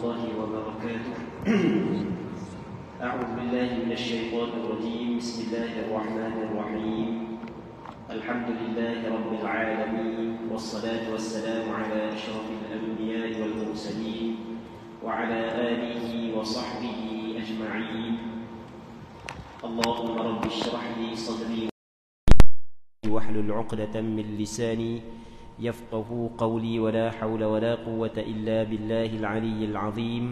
الله وبركاته. أعوذ بالله من الشيطان الرجيم. بسم الله الرحمن الرحيم. الحمد لله رب العالمين، والصلاة والسلام على أشرف الأنبياء والمرسلين وعلى آله وصحبه أجمعين. اللهم رب اشرح لي صدري واحلل عقدة من لساني يفقه قولي، ولا حول ولا قوة إلا بالله العلي العظيم.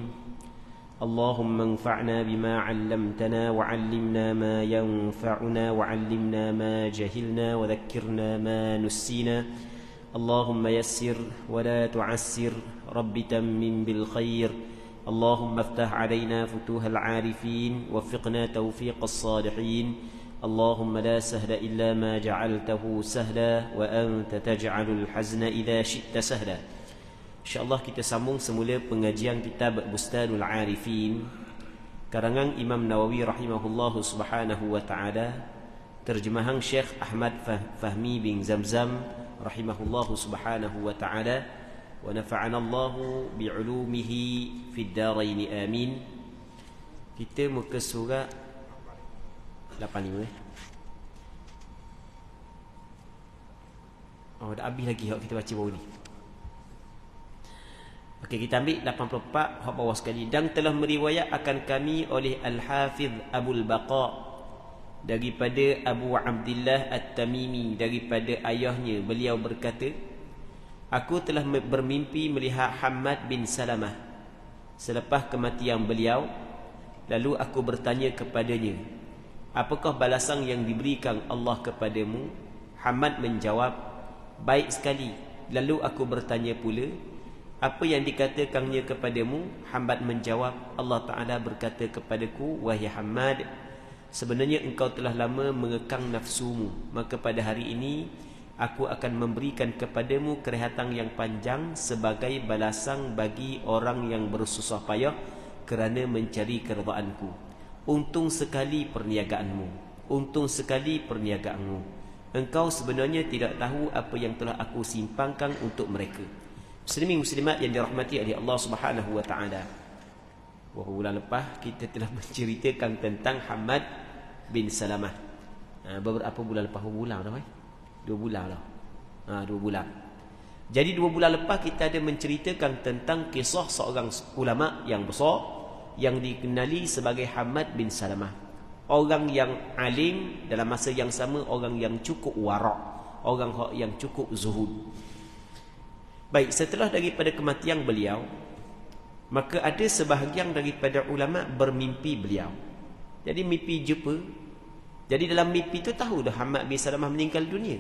اللهم انفعنا بما علمتنا وعلمنا ما ينفعنا وعلمنا ما جهلنا وذكرنا ما نسينا. اللهم يسر ولا تعسر، رب تمم بالخير. اللهم افتح علينا فتوح العارفين، وفقنا توفيق الصالحين. اللهم لا سهل إلا ما جعلته سهلا، وأنت تجعل الحزن إذا شئت سهلا. InsyaAllah kita sambung semula pengajian kitab Bustanul Arifin karangan Imam Nawawi rahimahullahu subhanahu wa ta'ala, terjemahan Syekh Ahmad Fahmi bin Zamzam rahimahullahu subhanahu wa ta'ala, wa nafa'ana Allahu bi'ulumihi fid darain amin. Kita muka surah 85. Oh, dah habis lagi hak kita baca baru ni. Okey, kita ambil 84 hak bawah sekali. Dan telah meriwayat akan kami oleh Al-Hafiz Abul Baqa daripada Abu Abdillah At-Tamimi, daripada ayahnya, beliau berkata, aku telah bermimpi melihat Hammad bin Salamah selepas kematian beliau. Lalu aku bertanya kepadanya, apakah balasan yang diberikan Allah kepadamu? Hammad menjawab, baik sekali. Lalu aku bertanya pula, apa yang dikatakannya kepadamu? Hammad menjawab, Allah Ta'ala berkata kepadaku, wahai Hammad, sebenarnya engkau telah lama mengekang nafsumu, maka pada hari ini aku akan memberikan kepadamu kerehatan yang panjang sebagai balasan bagi orang yang bersusah payah kerana mencari keredaanku. Untung sekali perniagaanmu, untung sekali perniagaanmu. Engkau sebenarnya tidak tahu apa yang telah aku simpankan untuk mereka. Muslimin muslimat yang dirahmati oleh Allah Subhanahu wa taala. Bulan lepas kita telah menceritakan tentang Hammad bin Salamah. Beberapa bulan lepas, bulan dah, 2 bulan dah. 2 bulan. Jadi 2 bulan lepas kita ada menceritakan tentang kisah seorang ulama yang besar yang dikenali sebagai Hammad bin Salamah. Orang yang alim, dalam masa yang sama orang yang cukup warak, orang yang cukup zuhud. Baik, setelah daripada kematian beliau, maka ada sebahagian daripada ulama bermimpi beliau. Jadi mimpi jumpa. Jadi dalam mimpi itu tahu dah Hammad bin Salamah meninggal dunia.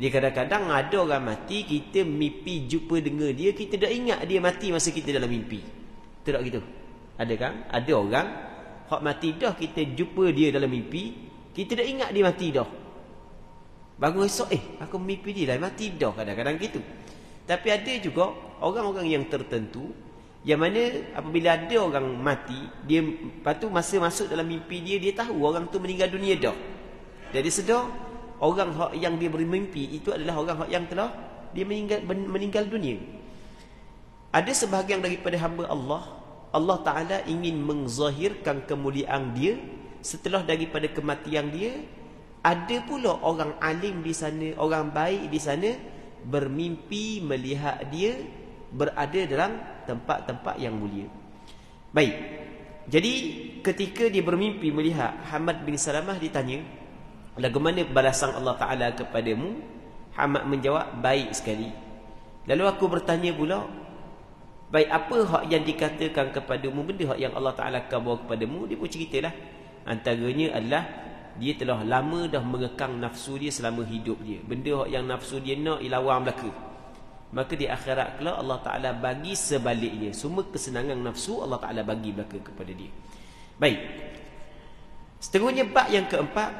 Dia kadang-kadang ada orang mati, kita mimpi jumpa dengan dia, kita dah ingat dia mati masa kita dalam mimpi. Tidak gitu? Ada kan? Ada orang hak mati dah, kita jumpa dia dalam mimpi, kita dah ingat dia mati dah. Bangun esok, aku mimpi dia dah mati dah, kadang-kadang gitu. Tapi ada juga orang-orang yang tertentu yang mana apabila ada orang mati, dia lepas tu masa masuk dalam mimpi dia, dia tahu orang tu meninggal dunia dah. Jadi sedar orang hak yang dia bermimpi itu adalah orang hak yang telah dia meninggal dunia. Ada sebahagian daripada hamba Allah Ta'ala ingin menzahirkan kemuliaan dia setelah daripada kematian dia. Ada pula orang alim di sana, orang baik di sana, bermimpi melihat dia berada dalam tempat-tempat yang mulia. Baik, jadi ketika dia bermimpi melihat Hammad bin Salamah, ditanya, bagaimana balasan Allah Ta'ala kepadamu? Hammad menjawab, baik sekali. Lalu aku bertanya pula, baik apa hak yang dikatakan kepadamu, benda hak yang Allah Ta'ala khabar kepadamu? Dia pun ceritalah. Antaranya adalah dia telah lama dah mengekang nafsu dia selama hidup dia. Benda hak yang nafsu dia nak ilawan belaka. Maka di akhirat kelak Allah Ta'ala bagi sebaliknya. Semua kesenangan nafsu Allah Ta'ala bagi belaka kepada dia. Baik. Seterusnya bab yang keempat,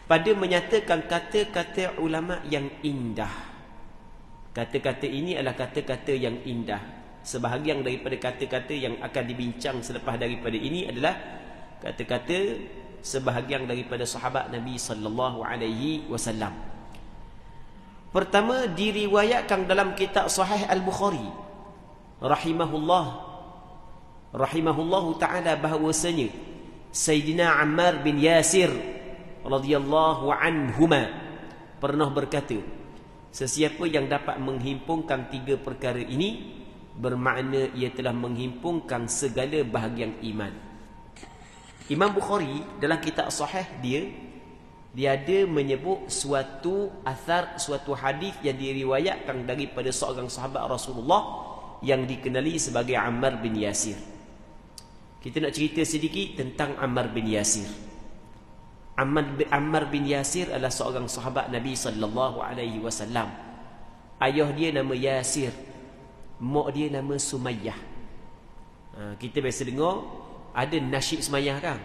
pada menyatakan kata-kata ulama yang indah. Kata-kata ini adalah kata-kata yang indah. Sebahagian daripada kata-kata yang akan dibincang selepas daripada ini adalah kata-kata sebahagian daripada sahabat Nabi sallallahu alaihi wasallam. Pertama, diriwayatkan dalam kitab Sahih Al-Bukhari rahimahullahu ta'ala bahawasanya Sayyidina Ammar bin Yasir radhiyallahu anhuma pernah berkata, sesiapa yang dapat menghimpunkan 3 perkara ini, bermakna ia telah menghimpunkan segala bahagian iman. Imam Bukhari dalam kitab sahih dia ada menyebut suatu athar, suatu hadis yang diriwayatkan daripada seorang sahabat Rasulullah yang dikenali sebagai Ammar bin Yasir. Kita nak cerita sedikit tentang Ammar bin Yasir. Ammar bin Yasir adalah seorang sahabat Nabi sallallahu alaihi wasallam. Ayah dia nama Yasir, mak dia nama Sumayyah. Kita biasa dengar ada nasyid Sumayyah kan?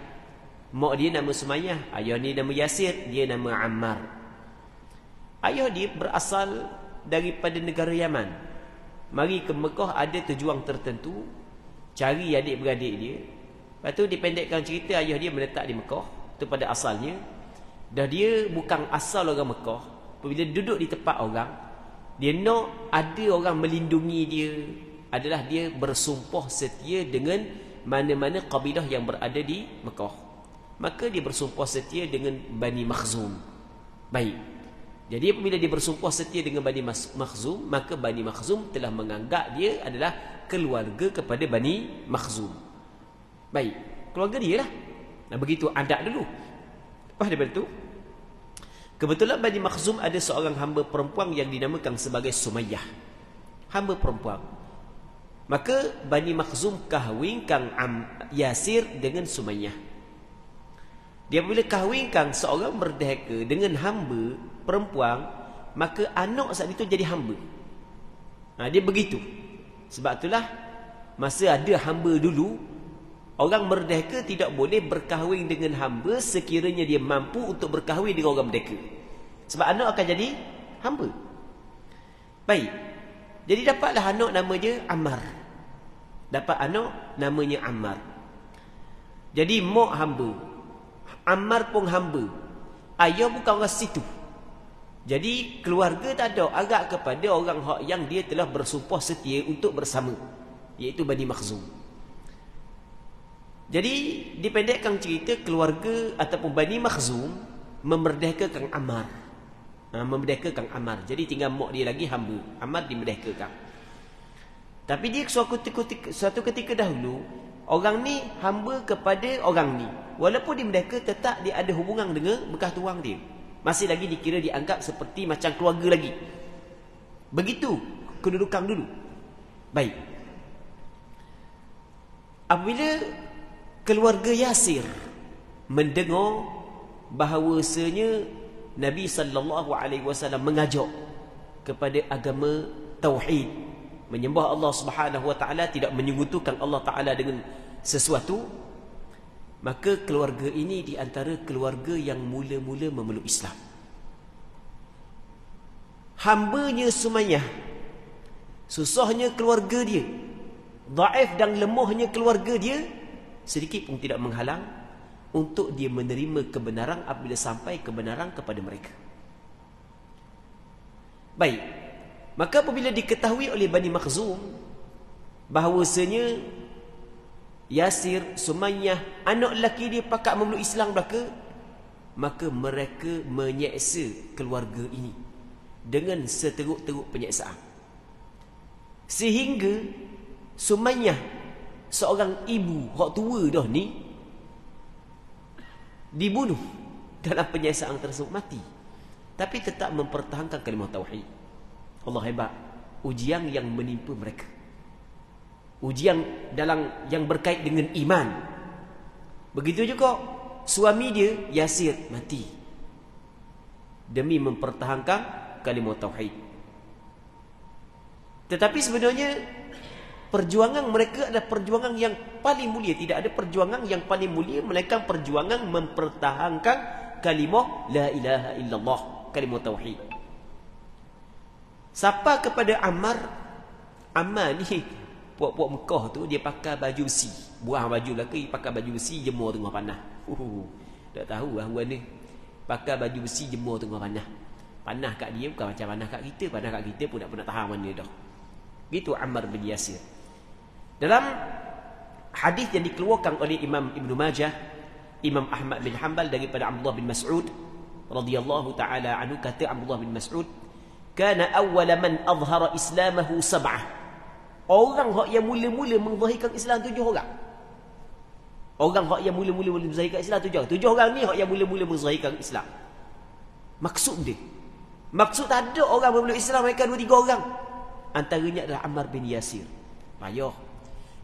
Mak dia nama Sumayyah, ayah ni nama Yasir, dia nama Ammar. Ayah dia berasal daripada negara Yaman. Mari ke Mekah ada tujuan tertentu, cari adik-beradik dia. Lepas tu dipendekkan cerita, ayah dia menetap di Mekah. Itu pada asalnya. Dah dia bukan asal orang Mekah. Bila duduk di tempat orang, dia nak ada orang melindungi dia. Adalah dia bersumpah setia dengan mana-mana kabilah yang berada di Mekah. Maka dia bersumpah setia dengan Bani Makhzum. Baik. Jadi apabila dia bersumpah setia dengan Bani Makhzum, maka Bani Makhzum telah menganggap dia adalah keluarga kepada Bani Makhzum. Baik, keluarga dia lah. Nah, begitu adat dulu. Lepas daripada itu, kebetulan Bani Makhzum ada seorang hamba perempuan yang dinamakan sebagai Sumayyah. Hamba perempuan. Maka Bani Makhzum kahwinkan Yasir dengan Sumayyah. Dia bila kahwinkan seorang merdeka dengan hamba perempuan, maka anak saat itu jadi hamba. Dia begitu. Sebab itulah masa ada hamba dulu, orang merdeka tidak boleh berkahwin dengan hamba sekiranya dia mampu untuk berkahwin dengan orang merdeka. Sebab anak akan jadi hamba. Baik. Jadi dapatlah anak namanya Ammar. Dapat anak namanya Ammar. Jadi mak hamba, Ammar pun hamba. Ayah bukan orang situ. Jadi keluarga tak ada, agak kepada orang yang dia telah bersumpah setia untuk bersama, iaitu Bani Makhzum. Jadi dipendekkan cerita, keluarga ataupun Bani Makhzum memerdekakan Ammar. Memerdekakan Ammar. Jadi tinggal mak dia lagi hamba. Ammar dimerdekakan. Tapi dia suatu ketika dahulu, orang ni hamba kepada orang ni. Walaupun dia merdeka, tetap dia ada hubungan dengan bekas tuang dia. Masih lagi dikira dianggap seperti macam keluarga lagi. Begitu kedudukan dulu. Baik. Apabila keluarga Yasir mendengar bahawasanya Nabi sallallahu alaihi wasallam mengajak kepada agama tauhid, menyembah Allah Subhanahu wa taala, tidak menyekutukan Allah taala dengan sesuatu, maka keluarga ini di antara keluarga yang mula-mula memeluk Islam. Hambanya Sumayyah, susahnya keluarga dia, dhaif dan lemahnya keluarga dia, sedikit pun tidak menghalang untuk dia menerima kebenaran apabila sampai kebenaran kepada mereka. Baik. Maka apabila diketahui oleh Bani Makhzum bahawasanya Yasir, Sumayyah, anak lelaki dia pakat memeluk Islam belaka, maka mereka menyeksa keluarga ini dengan seteruk-teruk penyeksaan. Sehingga Sumayyah, seorang ibu hak tua dah ni, dibunuh dalam penyiksaan tersebut, mati. Tapi tetap mempertahankan kalimah tauhid. Allah hebat. Ujian yang menimpa mereka, ujian dalam yang berkait dengan iman. Begitu juga suami dia Yasir mati demi mempertahankan kalimah tauhid. Tetapi sebenarnya perjuangan mereka adalah perjuangan yang paling mulia. Tidak ada perjuangan yang paling mulia melainkan perjuangan mempertahankan kalimah la ilaha illallah, kalimah tauhid. Siapa kepada Ammar? Ammar ni puak-puak Mekah tu, dia pakai baju besi, buang baju lelaki, pakai baju besi, jemur tengah panas. Tak tahu lah orang ni pakai baju besi, jemur tengah panas. Panas kat dia bukan macam panas kat kita. Panas kat kita pun tak pernah tahan mana dah. Gitu Ammar bin Yasir. Dalam hadis yang dikeluarkan oleh Imam Ibn Majah, Imam Ahmad bin Hanbal daripada Abdullah bin Mas'ud radhiyallahu taala anhu, kata Abdullah bin Mas'ud, kana awwala man azhara islamahu sab'ah. Orang yang mula-mula menzahirkan Islam 7 orang. Orang yang mula-mula menzahirkan Islam 7 orang. 7 orang ni yang mula-mula menzahirkan Islam. Maksud dia, maksud tak ada orang bermula Islam mereka 2-3 orang. Antaranya adalah Ammar bin Yasir. Payah.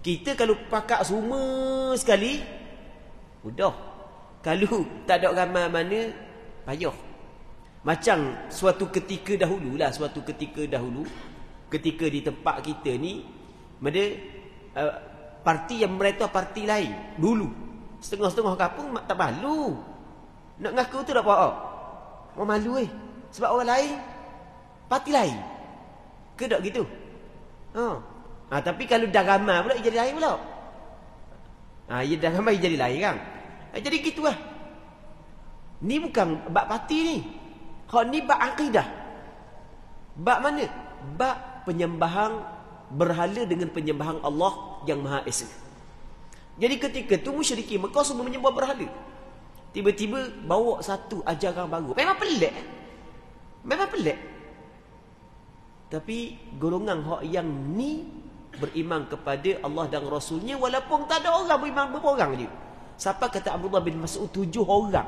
Kita kalau pakak semua sekali, mudah. Kalau tak ada ramai mana, payah. Macam suatu ketika dahulu, ketika di tempat kita ni, ada parti yang mereka parti lain dulu. Setengah-setengah kampung tak malu. Nak ngaku tu tak apa. Orang malu sebab orang lain parti lain. Ke tak gitu? Tapi kalau dah ramai pula jadi lain pula. Ya dah ramai jadi lain kan. Jadi gitulah. Ni bukan bab parti ni. Hak ni bab akidah. Bab mana? Bab penyembahan berhala dengan penyembahan Allah yang Maha Esa. Jadi ketika tu musyrikin Mekah semua menyembah berhala. Tiba-tiba bawa satu ajaran baru. Memang pelik. Tapi golongan hak yang ni beriman kepada Allah dan Rasulnya, walaupun tak ada orang beriman berapa orang je. Siapa kata Abdullah bin Mas'ud 7 orang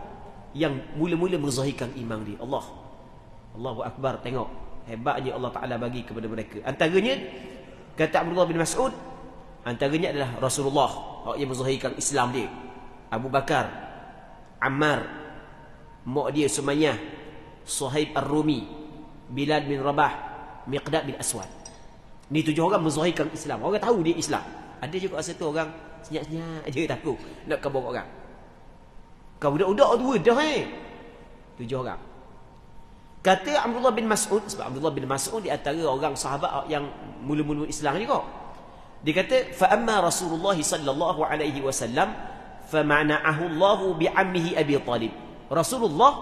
yang mula-mula menzahirkan iman dia. Allahu Akbar, tengok hebatnya Allah Ta'ala bagi kepada mereka. Antaranya kata Abdullah bin Mas'ud, antaranya adalah Rasulullah yang menzahirkan Islam dia, Abu Bakar, Ammar, mak dia Sumayyah, Suhaib Ar-Rumi, Bilal bin Rabah, Miqdad bin Aswad. Ni 7 orang menzahirkan Islam. Orang tahu dia Islam. Ada juga satu orang senyap-senyap je takut nak kabur orang. Kau budak-budak tu dah 7 orang. Kata Abdullah bin Mas'ud, sebab Abdullah bin Mas'ud di antara orang sahabat yang mula-mula Islam juga. Dia kata, fa amma Rasulullah sallallahu alaihi wasallam fa mana'ahu Allah bi ammihi Abi Talib. Rasulullah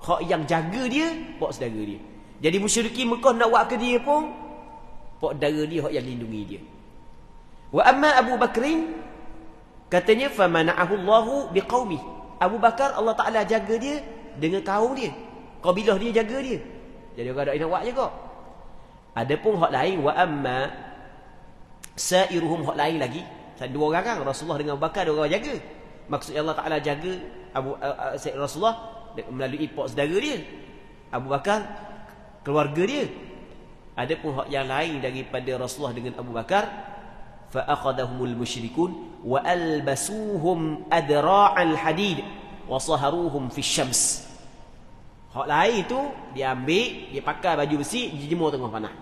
hak yang jaga dia, pak saudara dia. Jadi musyrikin Mekah nak buat ke dia pun, pak saudara dia hak yang lindungi dia. Wa amma Abu Bakrin, katanya fa mana'ahu Allah bi qaumi. Abu Bakar Allah Taala jaga dia dengan kaum dia. Kabilah dia jaga dia. Jadi orang nak buat juga. Adapun hak lain, wa amma sairuhum, hak lain lagi. 2 orang kan, Rasulullah dengan Abu Bakar 2 orang jaga. Maksudnya Allah Taala jaga Rasulullah melalui pak saudara dia, Abu Bakar, keluarga dia. Adapun hak yang lain daripada Rasulullah dengan Abu Bakar, fa akhadahumul musyrikun wa albasuhum adra'al hadid wa saharuhum fi syams. Hak lain tu dia ambil, dia pakai baju besi, dia jemur tengah panas.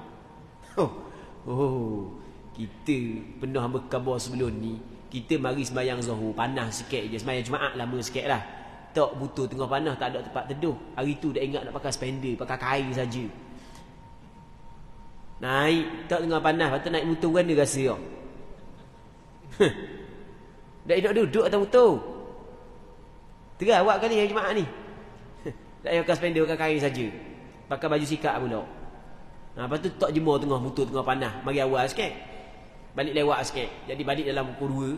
Kita pernah berkhabar sebelum ni, kita mari sembahyang Zuhur panas sikit je, sembahyang Jumaat lama sikitlah. Tak butuh tengah panas, tak ada tempat teduh. Hari tu dah ingat nak pakai spender, pakai kain saja. Naik tak tengah panas, patut naik motor kan dia rasa kau. Dah nak duduk atas motor. Terus awak kali hari Jumaat ni. Tak payah pakai spender, pakai kain saja. Pakai baju sikat pula. Lepas tu tak jemur tengah motor tengah panas. Mari awal sikit. Balik lewat sikit. Jadi balik dalam pukul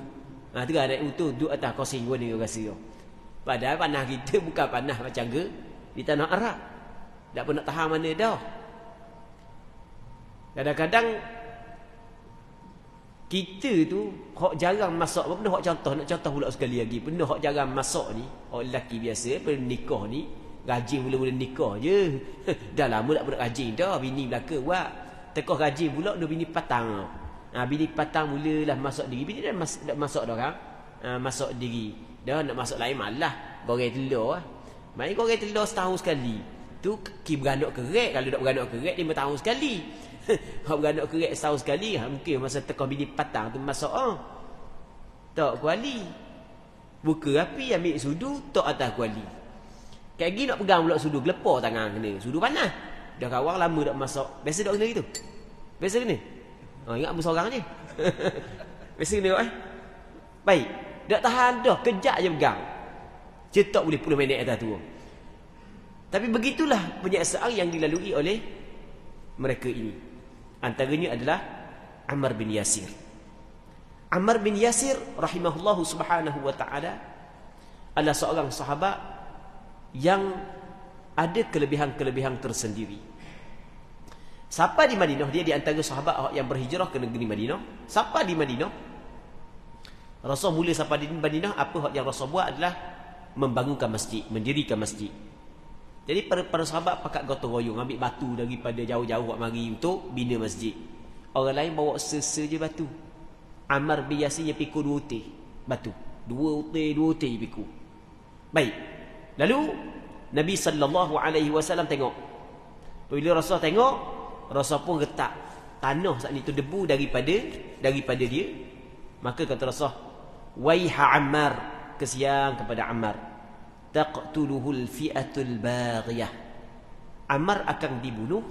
2. Terus naik motor duduk atas kosing pun dia rasa kau. Padahal panas kita bukan panas macam ke di tanah Arab. Tak pernah tahan mana dah. Kadang-kadang kita tu hak jarang masak. Pernah hak contoh, nak contoh pula sekali lagi. Pernah hak jarang masak ni, orang lelaki biasa pernah nikah ni, rajin mula-mula nikah je. Dah lama tak pernah rajin dah, bini belaka buat. Tekah rajin pula dia bini patang. Bini patang mulalah masak diri. Bini dah masak dah kan. Masak diri. Dah nak masak lain malah goreng telur lah. Main goreng telur setahun sekali. Tu ki beranak kerek. Kalau tak beranak kerek 5 tahun sekali. Hak beranak kerek setahun sekali, mungkin masa tekah bini patang tu masak tak kuali. Buka api, ambil sudu, tok atas kuali. Kayak gini nak pegang pula sudu, gelepar tangan kena. Sudu panas. Dah kawan lama tak masak. Biasa tak kena gitu. Biasa kena. Ingat ambil seorang je. Biasa kena baik. Tak tahan dah, kejap je pegang. Cetak boleh 10 minit atas tu. Tapi begitulah penyiasaan yang dilalui oleh mereka ini. Antaranya adalah Ammar bin Yasir. Ammar bin Yasir rahimahullahu subhanahu wa ta'ala adalah seorang sahabat yang ada kelebihan-kelebihan tersendiri. Siapa di Madinah, dia di antara sahabat yang berhijrah ke negeri Madinah. Siapa di Madinah? Rasul mula siapa di Madinah, apa yang Rasul buat adalah membangunkan masjid, mendirikan masjid. Jadi para sahabat pakat gotong royong ambil batu daripada jauh-jauh buat mari untuk bina masjid. Orang lain bawa je batu. Ammar bin Yasir pikul 2 utir batu. 2 utir pikul. Baik. Lalu Nabi SAW tengok. Bila Rasul tengok, Rasul pun retak tanah saat itu debu daripada dia. Maka kata Rasul, "Waiha Ammar, kesian kepada Ammar. Taqtuluhul fi'atul baghiyah." Ammar akan dibunuh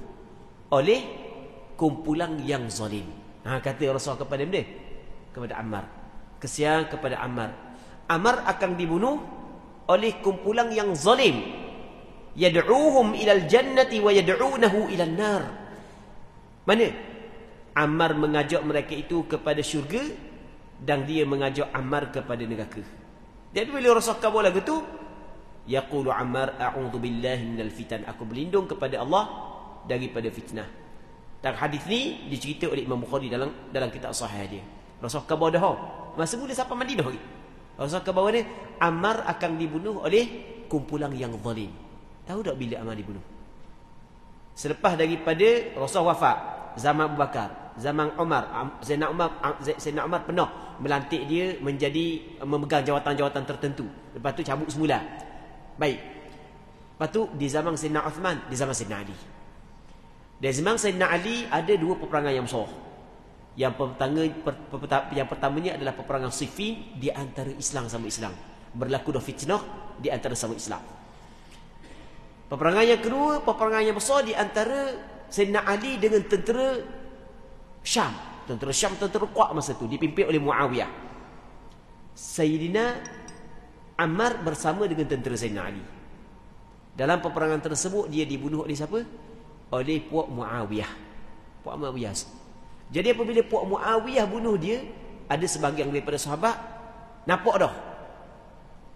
oleh kumpulan yang zalim. Kata Rasul kepada Ammar. Kesian kepada Ammar. Ammar akan dibunuh oleh kumpulan yang zalim. Yad'uuhum ilal jannati wa yad'uunahu ilal nar. Mana? Ammar mengajak mereka itu kepada syurga dan dia mengajak Ammar kepada neraka. Jadi bila Rasul kabur lagu tu, yaqulu Ammar, a'udzu billahi minal fitan. Aku berlindung kepada Allah daripada fitnah. Dan hadis ni dicerita oleh Imam Bukhari dalam kitab sahih dia. Rasul kabur dah. Masa mula sampai Madinah lagi. Rasul kabur ni Ammar akan dibunuh oleh kumpulan yang zalim. Tahu tak bila Ammar dibunuh? Selepas daripada Rasul wafat, zaman Abu Bakar, zaman Umar, Sayyidina Umar pernah melantik dia menjadi memegang jawatan-jawatan tertentu. Lepas tu cabut semula. Baik. Lepas tu di zaman Sayyidina Uthman, di zaman Sayyidina Ali. Di zaman Sayyidina Ali ada 2 peperangan yang besar. Yang pertamanya adalah peperangan Siffin di antara Islam sama Islam. Berlaku dah fitnah di antara sama Islam. Peperangan yang kedua, peperangan yang besar di antara Sayyidina Ali dengan tentera Syam. Tentera Syam, tentera kuat masa tu, dipimpin oleh Muawiyah. Sayyidina Ammar bersama dengan tentera Sayyidina Ali. Dalam peperangan tersebut, dia dibunuh oleh siapa? Oleh puak Muawiyah. Puak Muawiyah. Jadi apabila puak Muawiyah bunuh dia, ada sebahagian daripada sahabat nampak dah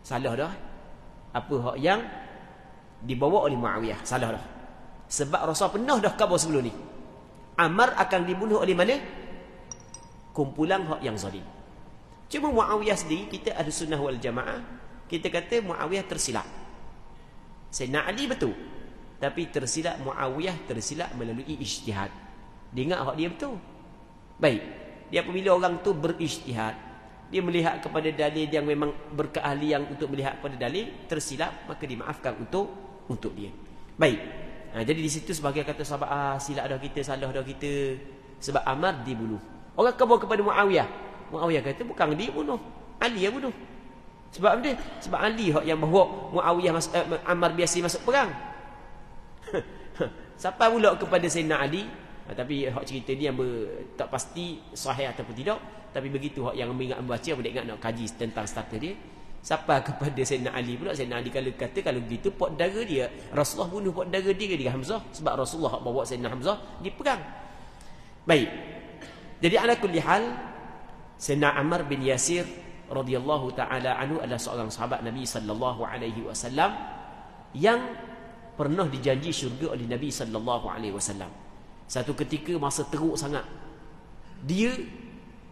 salah dah apa hak yang dibawa oleh Muawiyah, salah dah. Sebab Rasul pernah dah khabar sebelum ni, Ammar akan dibunuh oleh mana? Kumpulan hak yang zalim. Cuma Muawiyah sendiri, kita ada sunnah wal jamaah, kita kata Muawiyah tersilap. Sayyidina Ali betul, tapi tersilap Muawiyah tersilap melalui ijtihad. Dia ingat hak dia betul. Baik. Dia apabila orang tu berijtihad, dia melihat kepada dalil yang memang berkeahlian untuk melihat kepada dalil, tersilap, maka dimaafkan untuk dia. Baik. Jadi di situ sebagai kata sahabat, silap dah kita, salah dah kita. Sebab Ammar dibunuh. Orang khabar kepada Muawiyah. Muawiyah kata bukan dia bunuh, Ali yang bunuh. Sebab apa dia? Sebab Ali yang bawa Muawiyah Ammar biasa masuk perang. Siapa pula kepada Sayyidina Ali? Tapi hak cerita ni yang tak pasti sahih ataupun tidak. Tapi begitu hak yang mengingat membaca, boleh ingat nak kaji tentang status dia. Siapa kepada Sayyidina Ali pula? Sayyidina Ali kalau kata, kalau begitu pot dara dia, Rasulullah bunuh pot dara dia dengan Hamzah. Sebab Rasulullah bawa Sayyidina Hamzah di perang. Baik. Jadi ala kulli hal, Sayyidina Ammar bin Yasir radhiyallahu taala anhu adalah seorang sahabat Nabi sallallahu alaihi wasallam yang pernah dijanji syurga oleh Nabi sallallahu alaihi wasallam. Satu ketika masa teruk sangat, dia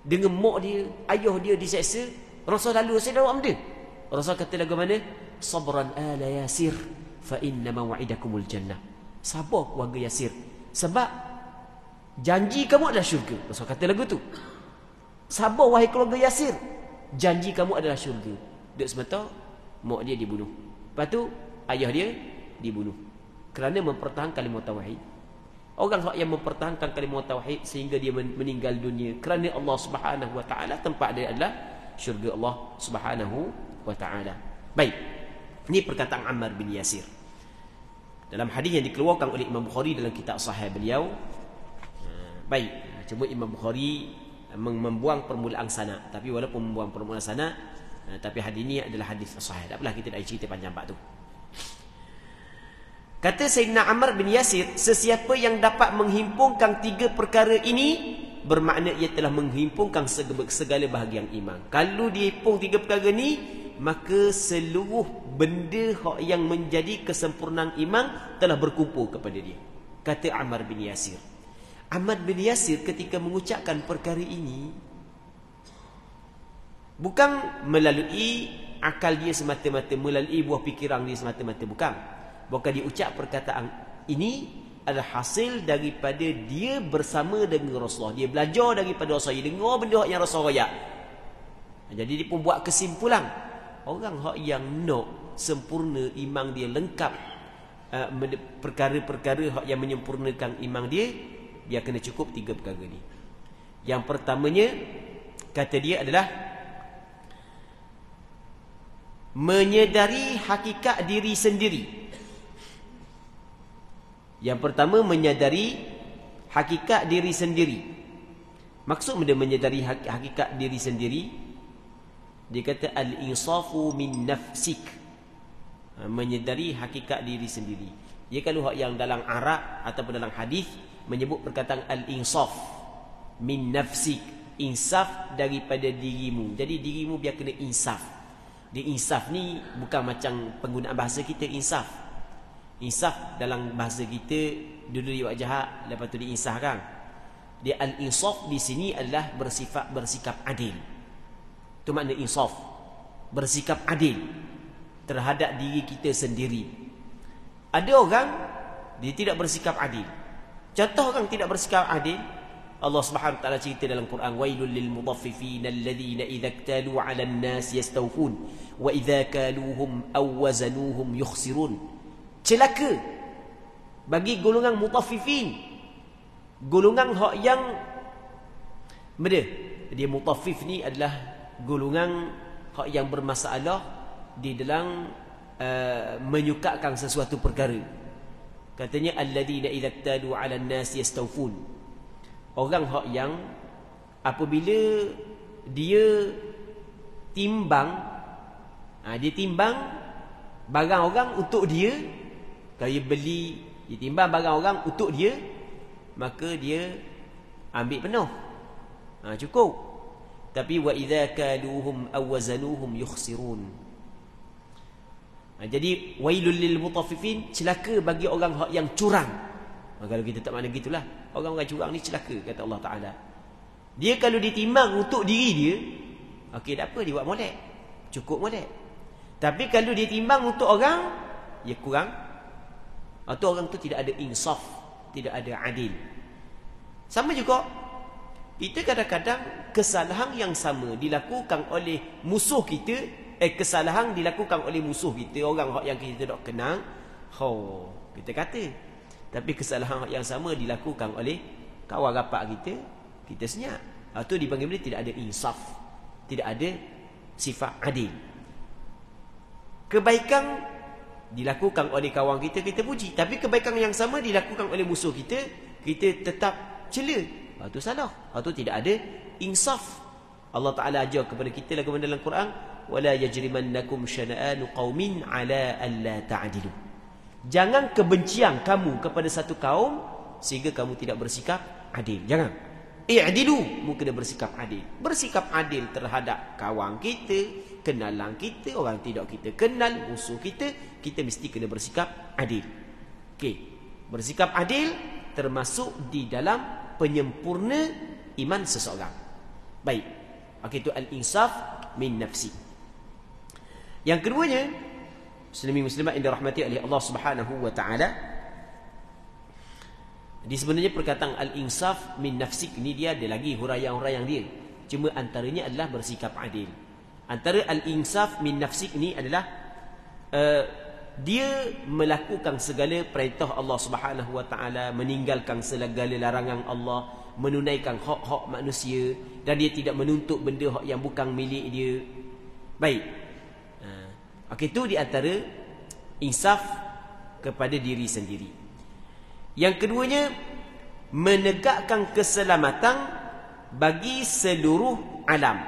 dengan mak dia, ayah dia diseksa, Rasul lalu dalam dia. Rasul kata lagu mana? Sabran ala Yasir fa inna maw'idakumul jannah. Sabar keluarga Yasir, sebab janji kamu adalah syurga. Rasul kata lagu tu. Sabar wahai keluarga Yasir, janji kamu adalah syurga. Dek semata mak dia dibunuh. Lepas tu ayah dia dibunuh kerana mempertahankan kalimah tauhid. Orang yang mempertahankan kalimah tauhid sehingga dia meninggal dunia kerana Allah Subhanahu wa taala, tempat dia adalah syurga Allah Subhanahu wa taala. Baik. Ini perkataan Ammar bin Yasir. Dalam hadis yang dikeluarkan oleh Imam Bukhari dalam kitab sahih beliau. Baik, cuma Imam Bukhari membuang permulaan sana. Tapi walaupun membuang permulaan sana, tapi hadis ini adalah hadis sahih. Tak apalah kita nak cerita panjang bab tu. Kata Sayyidina Ammar bin Yasir, sesiapa yang dapat menghimpunkan 3 perkara ini, bermakna ia telah menghimpunkan segala bahagian iman. Kalau dia himpun 3 perkara ni, maka seluruh benda yang menjadi kesempurnaan iman telah berkumpul kepada dia. Kata Ammar bin Yasir. Ammar bin Yasir ketika mengucapkan perkara ini, bukan melalui akal dia semata-mata, melalui buah fikiran dia semata-mata, bukan. Bukan dia ucap perkataan ini adalah hasil daripada dia bersama dengan Rasulullah. Dia belajar daripada Rasulullah, dia dengar benda yang Rasulullah royak. Jadi dia pun buat kesimpulan, orang yang nak sempurna iman dia, lengkap perkara-perkara yang menyempurnakan iman dia, dia kena cukup 3 perkara ni. Yang pertamanya, kata dia adalah menyedari hakikat diri sendiri. Yang pertama, menyadari hakikat diri sendiri. Maksud benda menyadari hakikat diri sendiri, dia kata al-insafu min nafsik. Menyadari hakikat diri sendiri. Dia kalau yang dalam Arab ataupun dalam hadis menyebut perkataan al-insaf min nafsik, insaf daripada dirimu. Jadi dirimu biar kena insaf. Dia insaf ni bukan macam penggunaan bahasa kita insaf. Insaf dalam bahasa kita dulu dia buat jahat, lepas tu diinsafkan. Dia al-insaf di sini adalah bersikap adil. Itu makna insaf. Bersikap adil terhadap diri kita sendiri. Ada orang dia tidak bersikap adil. Contoh orang tidak bersikap adil, Allah Subhanahu wa taala cerita dalam Quran, wailul lil mutaffifin alladhina idza iktalu 'alan nas yastawfun wa idza kaluhum aw wazanuhum yukhsirun. Celaka bagi golongan mutaffifin, golongan hak yang benda. Dia mutaffif ni adalah golongan hak yang bermasalah di dalam menyukakan sesuatu perkara. Katanya alladhina idza iktalu 'alan nas yastawfun. Orang hak yang apabila dia timbang, dia timbang barang orang untuk dia, kalau dia beli, dia timbang barang orang untuk dia, maka dia ambil penuh, cukup. Tapi wa idza kaluhum aw wazanuhum yukhsirun. Jadi wailul lil mutaffifin, celaka bagi orang hak yang curang. Kalau kita tak makna gitulah, orang-orang curang ni celaka, kata Allah Ta'ala. Dia kalau ditimbang untuk diri dia, okey, tak apa, dia buat molek, cukup molek. Tapi kalau dia timbang untuk orang, dia kurang, atau orang tu tidak ada insaf, tidak ada adil. Sama juga, kita kadang-kadang kesalahan yang sama dilakukan oleh musuh kita, kesalahan dilakukan oleh musuh kita, orang yang kita tak kenal, kita kata. Tapi kesalahan yang sama dilakukan oleh kawan rapat kita, kita senyap. Itu dipanggil benda tidak ada insaf, tidak ada sifat adil. Kebaikan dilakukan oleh kawan kita, kita puji. Tapi kebaikan yang sama dilakukan oleh musuh kita, kita tetap cela. Itu salah. Itu tidak ada insaf. Allah Ta'ala ajar kepada kita dalam Quran, wala yajrimannakum syana'anu qaumin ala alla ta'dilu. Jangan kebencian kamu kepada satu kaum sehingga kamu tidak bersikap adil. Jangan. I'dilu, mu kena bersikap adil. Bersikap adil terhadap kawan kita, kenalan kita, orang tidak kita kenal, musuh kita, kita mesti kena bersikap adil. Okey. Bersikap adil termasuk di dalam penyempurna iman seseorang. Baik. Okey, itu al-insaf min nafsi. Yang keduanya, muslimin muslimat yang dirahmati oleh Allah Subhanahu wa taala, di sebenarnya perkataan al-insaf min nafsik ni dia ada lagi huraian-huraian dia. Cuma antaranya adalah bersikap adil. Antara al-insaf min nafsik ni adalah dia melakukan segala perintah Allah Subhanahu wa taala, meninggalkan segala larangan Allah, menunaikan hak-hak manusia, dan dia tidak menuntut benda hak yang bukan milik dia. Baik. Okey, itu di antara insaf kepada diri sendiri. Yang keduanya, menegakkan keselamatan bagi seluruh alam.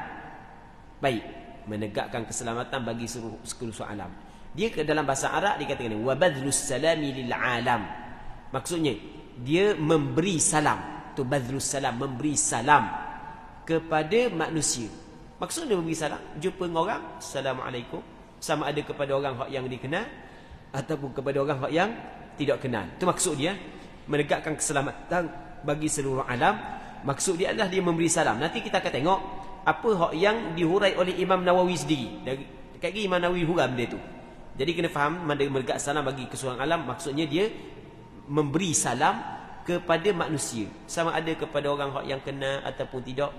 Baik, menegakkan keselamatan bagi seluruh alam. Dia dalam bahasa Arab dikatakan wa badlus salami lil alam. Maksudnya dia memberi salam. Tu badlus salam, memberi salam kepada manusia. Maksudnya memberi salam, jumpa dengan orang, assalamualaikum, sama ada kepada orang yang dikenal ataupun kepada orang yang tidak kenal. Itu maksud dia, menegakkan keselamatan bagi seluruh alam. Maksud dia adalah dia memberi salam. Nanti kita akan tengok apa yang dihurai oleh Imam Nawawi sendiri. Dekat Imam Nawawi hurai benda tu. Jadi kena faham, menegakkan salam bagi keseluruhan alam, maksudnya dia memberi salam kepada manusia, sama ada kepada orang yang kenal ataupun tidak.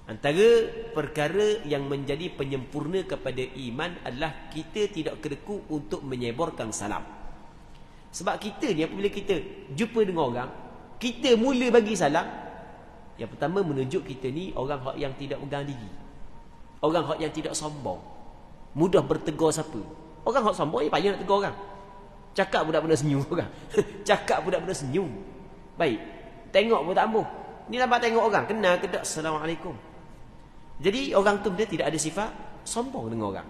Antara perkara yang menjadi penyempurna kepada iman adalah kita tidak kereku untuk menyebarkan salam. Sebab kita ni apabila kita jumpa dengan orang, kita mula bagi salam, yang pertama menunjuk kita ni orang yang tidak megang diri, orang yang tidak sombong, mudah bertegur siapa. Orang yang sombong ni payah nak tegur orang. Cakap budak-budak senyum orang. Cakap budak-budak senyum. Baik, tengok pun tak ambuh. Ni nampak tengok orang, kenal ke tak, assalamualaikum. Jadi orang tu dia tidak ada sifat sombong dengan orang.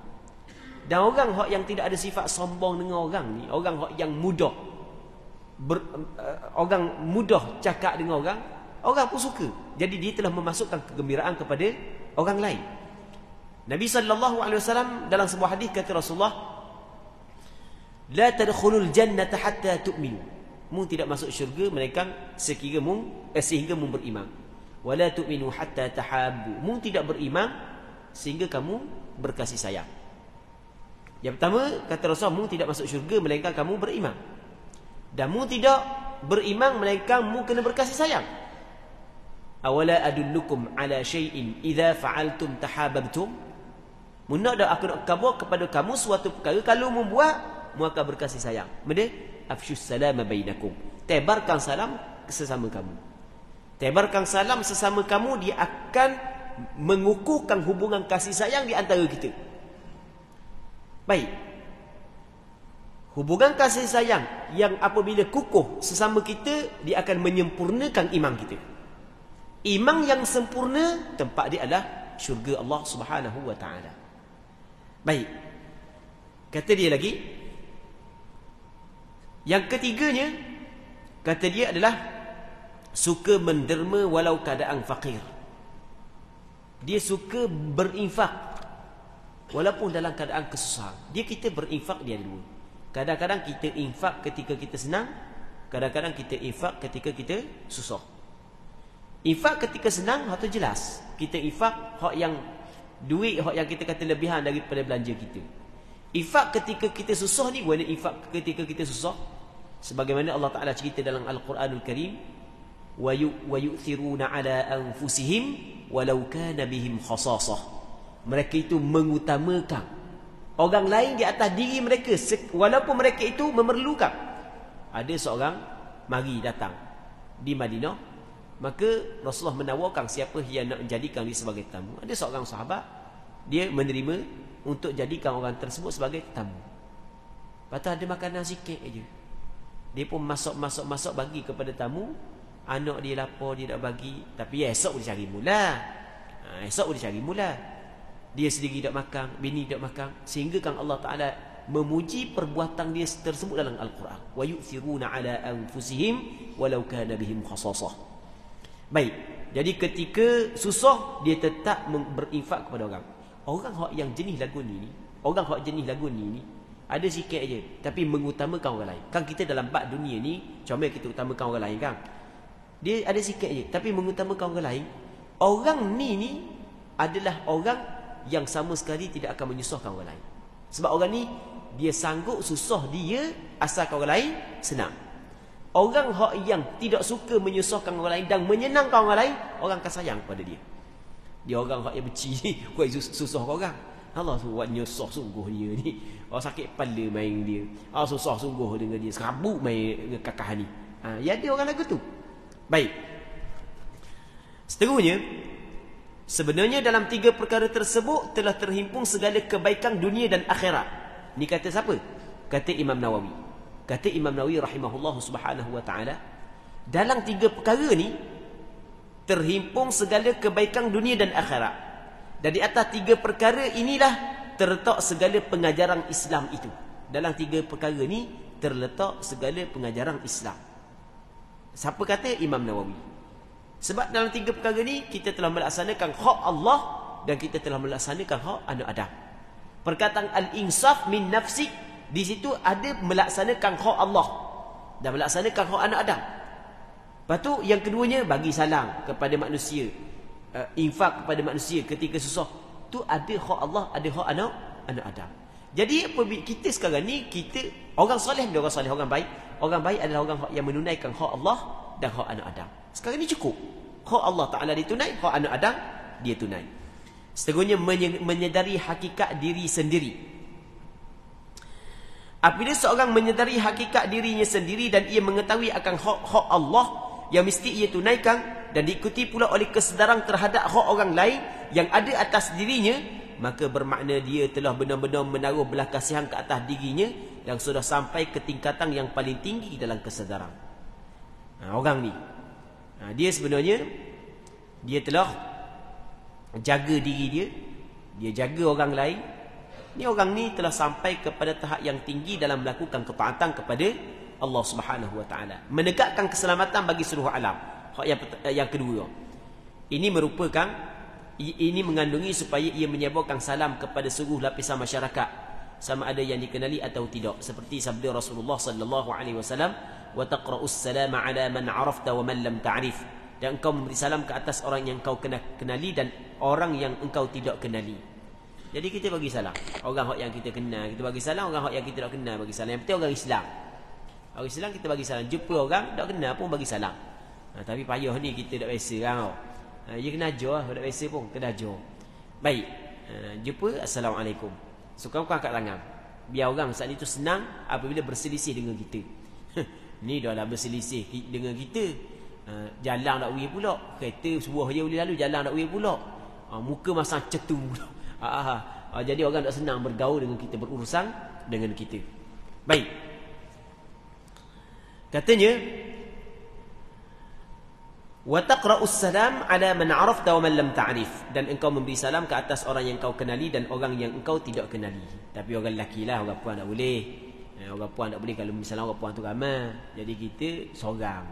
Dan orang yang tidak ada sifat sombong dengan orang ni, orang yang mudah orang mudah cakap dengan orang pun suka. Jadi dia telah memasukkan kegembiraan kepada orang lain. Nabi SAW dalam sebuah hadis kata Rasulullah, la tadkhulul jannata hatta tu'minu. Mu tidak masuk syurga melainkan sehingga mu beriman. Wala tu'minu hatta tahabbu. Mu tidak beriman sehingga kamu berkasih sayang. Yang pertama kata Rasul, mu tidak masuk syurga melainkan kamu beriman. Dan mu tidak beriman melainkan mu kena berkasih sayang. Awala adullukum ala syai'in idza fa'altum tahabbtum. Mu nak dak aku nak khabar kepada kamu suatu perkara, kalau mu buat mu akan berkasih sayang. Benda afsyus salama bainakum. Tebarkan salam sesama kamu. Tebarkan salam sesama kamu, dia akan mengukuhkan hubungan kasih sayang di antara kita. Baik. Hubungan kasih sayang yang apabila kukuh sesama kita, dia akan menyempurnakan iman kita. Iman yang sempurna, tempat dia adalah syurga Allah Subhanahu wa taala. Baik. Kata dia lagi, yang ketiganya, kata dia adalah suka menderma walau keadaan fakir. Dia suka berinfak walaupun dalam keadaan kesusahan. Kita berinfak dia ada dua. Kadang-kadang kita infak ketika kita senang, kadang-kadang kita infak ketika kita susah. Infak ketika senang itu jelas. Kita infak hak yang duit yang kita kata lebihan daripada belanja kita. Infak ketika kita susah ni, bukan infak ketika kita susah. Sebagaimana Allah Ta'ala cerita dalam Al-Quranul Karim, wa yu'thiruna ala anfusihim walau kana bihim khasasah. Mereka itu mengutamakan orang lain di atas diri mereka walaupun mereka itu memerlukan. Ada seorang mari datang di Madinah, maka Rasulullah menawarkan siapa yang nak menjadikan dia sebagai tamu. Ada seorang sahabat, dia menerima untuk jadikan orang tersebut sebagai tamu. Patut ada makanan sikit aja, dia pun masuk bagi kepada tamu. Anak dia lapar, dia nak bagi, tapi esok dia cari mula. Esok dia cari mula. Dia sendiri tak makan, bini tak makan, sehingga kan Allah Ta'ala memuji perbuatan dia tersebut dalam Al-Quran. Wa yu'thiruna ala anfusihim walau kana bihim khasasah. Baik, jadi ketika susah, dia tetap berinfak kepada orang. Orang yang jenis lagu ni, ada sikit aja, tapi mengutamakan orang lain. Kan kita dalam bab dunia ni, comel kita utamakan orang lain kan. Dia ada sikit aja, tapi mengutamakan orang lain. Orang ni adalah orang yang sama sekali tidak akan menyusahkan orang lain. Sebab orang ni, dia sanggup susah dia asalkan orang lain senang. Orang yang tidak suka menyusahkan orang lain dan menyenangkan orang lain, orang akan sayang kepada dia. Dia orang yang benci susah orang. Allah tu buat nyusah sungguh dia ni. Orang sakit kepala main dia. Susah sungguh dengan dia. Serabut main dengan kakak ni. Ya dia orang lagu tu. Baik. Seterusnya, sebenarnya dalam tiga perkara tersebut telah terhimpun segala kebaikan dunia dan akhirat. Ni kata siapa? Kata Imam Nawawi. Kata Imam Nawawi rahimahullah subhanahu wa ta'ala, dalam tiga perkara ni terhimpun segala kebaikan dunia dan akhirat. Dan di atas tiga perkara inilah terletak segala pengajaran Islam itu. Dalam 3 perkara ni terletak segala pengajaran Islam. Siapa kata? Imam Nawawi. Sebab dalam 3 perkara ni kita telah melaksanakan hak Allah dan kita telah melaksanakan hak anak Adam. Perkataan al-insaf min nafsi, di situ ada melaksanakan hak Allah dan melaksanakan hak anak Adam. Lepas tu yang keduanya, bagi salam kepada manusia, infak kepada manusia ketika susah. Tu ada hak Allah, ada hak anak Adam. Jadi kita sekarang ni, kita orang soleh, orang soleh, orang baik. Orang baik adalah orang yang menunaikan hak Allah dan hak anak Adam. Sekarang ni cukup. Hak Allah Ta'ala ditunai, hak anak Adam dia tunai. Seterusnya menyedari hakikat diri sendiri. Apabila seorang menyedari hakikat dirinya sendiri dan ia mengetahui akan hak Allah yang mesti ia tunaikan dan diikuti pula oleh kesedaran terhadap hak orang lain yang ada atas dirinya, maka bermakna dia telah benar-benar menaruh belas kasihan ke atas dirinya yang sudah sampai ke tingkatan yang paling tinggi dalam kesedaran. Orang ni, dia sebenarnya dia telah jaga diri dia, dia jaga orang lain. Ni orang ni telah sampai kepada tahap yang tinggi dalam melakukan ketaatan kepada Allah Subhanahu Wa Taala, menegakkan keselamatan bagi seluruh alam. Hak yang kedua, ini mengandungi supaya ia menyebarkan salam kepada seluruh lapisan masyarakat, sama ada yang dikenali atau tidak, seperti sabda Rasulullah sallallahu alaihi wasallam, wa taqra'us salama ala man 'arafta wa man lam ta'rif, dan engkau memberi salam ke atas orang yang engkau kenali dan orang yang engkau tidak kenali. Jadi kita bagi salam orang yang kita kenal, kita bagi salam orang yang kita tak kenal, bagi salam. Yang penting orang Islam. Orang Islam kita bagi salam. Jumpa orang tak kenal pun bagi salam. Tapi payah ni kita tak biasa kan. Dia kena ajar, tak biasa pun kena ajar. Baik. Jumpa, assalamualaikum. Suka kau angkat tangan. Biar orang saat itu senang apabila berselisih dengan kita. Ni dah lah berselisih dengan kita. Jalan nak pergi pula. Kereta sebuah je boleh lalu, jalan nak pergi pula. Muka masang cetu pula. Jadi orang tak senang bergaul dengan kita, berurusan dengan kita. Baik. Katanya, wa taqra'us salam ala man 'arafta wa man lam ta'rif, dan engkau memberi salam ke atas orang yang engkau kenali dan orang yang engkau tidak kenali. Tapi orang lelaki lah, orang puan tak boleh. Orang puan tak boleh kalau misalnya orang puan tu ramai. Jadi kita seorang.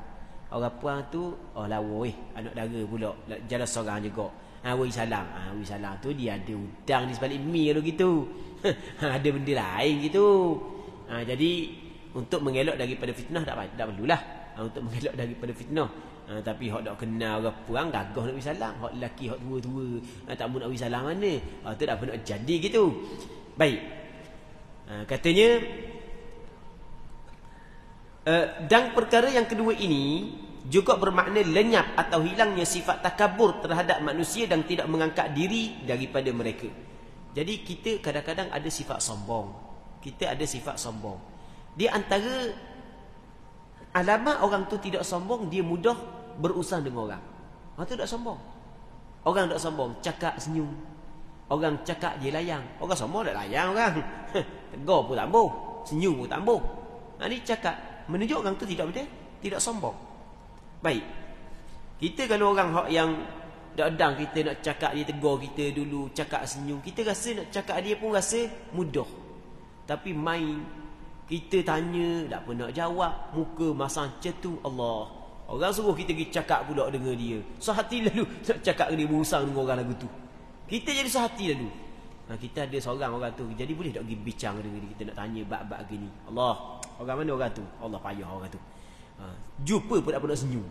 Orang puan tu lawa anak dara pula, jalan seorang juga. Wei salam. Wei salam tu dia ada hutang di sebalik mi kalau gitu. Ada benda lain gitu. Jadi untuk mengelak daripada fitnah tak perlulah. Untuk mengelak daripada fitnah. Tapi hak tak kenal orang puang gagah nak bagi salam. Hak lelaki hak tua-tua tak mau nak bagi salam mana. Tu dah nak jadi gitu. Baik. Katanya dan perkara yang kedua ini juga bermakna lenyap atau hilangnya sifat takabur terhadap manusia dan tidak mengangkat diri daripada mereka. Jadi kita kadang-kadang ada sifat sombong. Kita ada sifat sombong. Di antara alamat orang tu tidak sombong, dia mudah berurusan dengan orang. Orang tu tak sombong. Orang tak sombong, cakap senyum. Orang cakap je layang. Orang sombong tak layang orang. Tegur pun tak ambuh, senyum pun tak ambuh. Ni cakap menunjuk orang tu tidak sombong. Baik. Kita kalau orang yang dak-dang kita nak cakap dia, tegur kita dulu, cakap senyum, kita rasa nak cakap dia pun rasa mudah. Tapi main kita tanya tak pernah jawab, muka masang cetu, Allah. Orang suruh kita pergi cakap pula dengan dia. Sehati lalu nak cakap dengan dia, berurusan dengan orang lagu tu. Kita jadi sehati lalu. Kita ada seorang orang tu, jadi boleh tak pergi bincang dengan dia, kita nak tanya bab-bab gini. Allah, orang mana orang tu? Allah payah orang tu. Jumpa pun tak pernah senyum.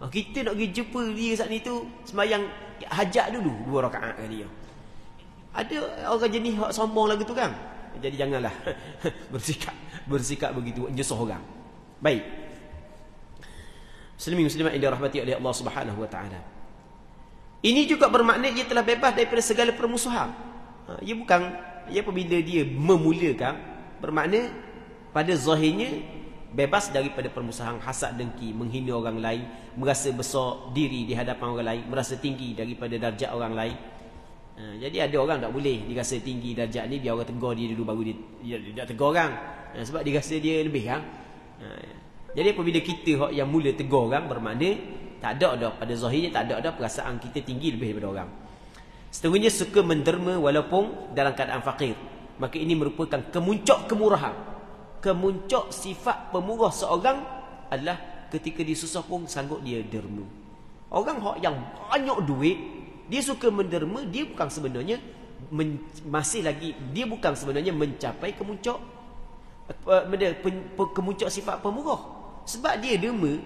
Kita nak pergi jumpa dia saat ni tu, sembahyang hajat dulu 2 rakaat kali dia. Ada orang jenis sombong lagu tu kan. Jadi janganlah bersikap begitu nyesah orang. Baik. Muslimin-muslimat yang dirahmati oleh Allah Subhanahu wa taala. Ini juga bermakna ia telah bebas daripada segala permusuhan. Ia bukan apabila dia memulakan, bermakna pada zahirnya bebas daripada permusuhan, hasad, dengki, menghina orang lain, merasa besar diri di hadapan orang lain, merasa tinggi daripada darjat orang lain. Jadi ada orang tak boleh dirasa tinggi darjat ni, biar orang tegur dia dulu baru dia tak tegur orang. Sebab dia rasa dia lebih kan. Jadi apabila kita yang mula tegur orang, bermakna tak ada pada zahirnya tak ada perasaan kita tinggi lebih daripada orang. Setengahnya suka menderma walaupun dalam keadaan fakir. Maka ini merupakan kemuncak kemurahan. Kemuncak sifat pemurah seorang adalah ketika dia susah pun sanggup dia derma. Orang yang banyak duit, dia suka menderma, dia bukan sebenarnya masih lagi, dia bukan sebenarnya mencapai kemuncak kemuncak sifat pemurah. Sebab dia derma,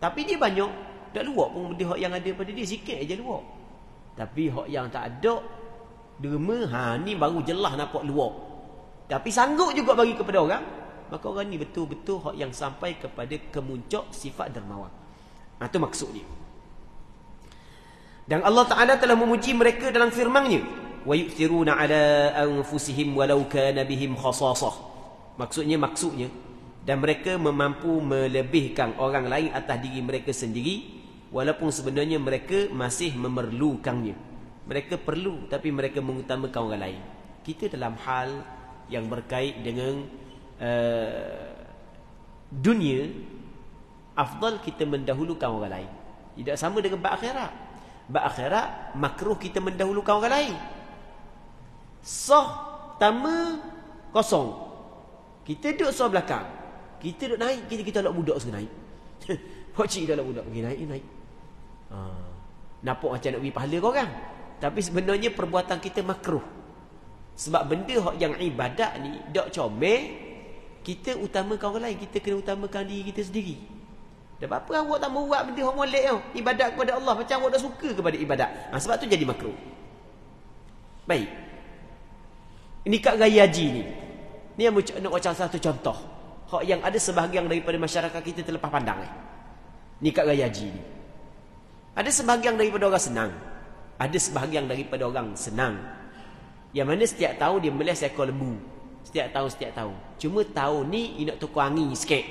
tapi dia banyak, tak luak pun benda yang ada pada dia, sikit aja luak. Tapi hak yang tak ada derma, ni baru jelas nampak luak, tapi sanggup juga bagi kepada orang. Maka orang ni betul-betul hak yang sampai kepada kemuncak sifat dermawan. Itu maksudnya. Dan Allah Ta'ala telah memuji mereka dalam firman-Nya, wa yu'thiruna ala anfusihim walau kana bihim khasasah. Maksudnya dan mereka mampu melebihkan orang lain atas diri mereka sendiri walaupun sebenarnya mereka masih memerlukannya. Mereka perlu tapi mereka mengutamakan orang lain. Kita dalam hal yang berkait dengan dunia, afdal kita mendahulukan orang lain. Tidak sama dengan bab akhirat. Bab akhirat makruh kita mendahulukan orang lain. Sah tama kosong, kita duduk sah belakang, kita duduk naik, kita nak budak sekali naik. Pocik dah nak budak pergi naik. Nampak macam nak beri pahala korang, tapi sebenarnya perbuatan kita makruh. Sebab benda yang ibadat ni dak comel, kita utamakan orang lain, kita kena utamakan diri kita sendiri. Dan apa awak tak mau buat benda yang molek tau, ibadat kepada Allah macam awak dah suka kepada ibadat. Sebab tu jadi makruh. Baik. Ini kat raya haji ni. Ni yang nak baca satu contoh. Hak yang ada sebahagian daripada masyarakat kita terlepas pandang. Ni kat raya haji ni. Ada sebahagian daripada orang senang. Ada sebahagian daripada orang senang. Yang mana setiap tahun dia beli seekor lembu. Setiap tahun. Cuma tahun ni dia nak tukar angin sikit.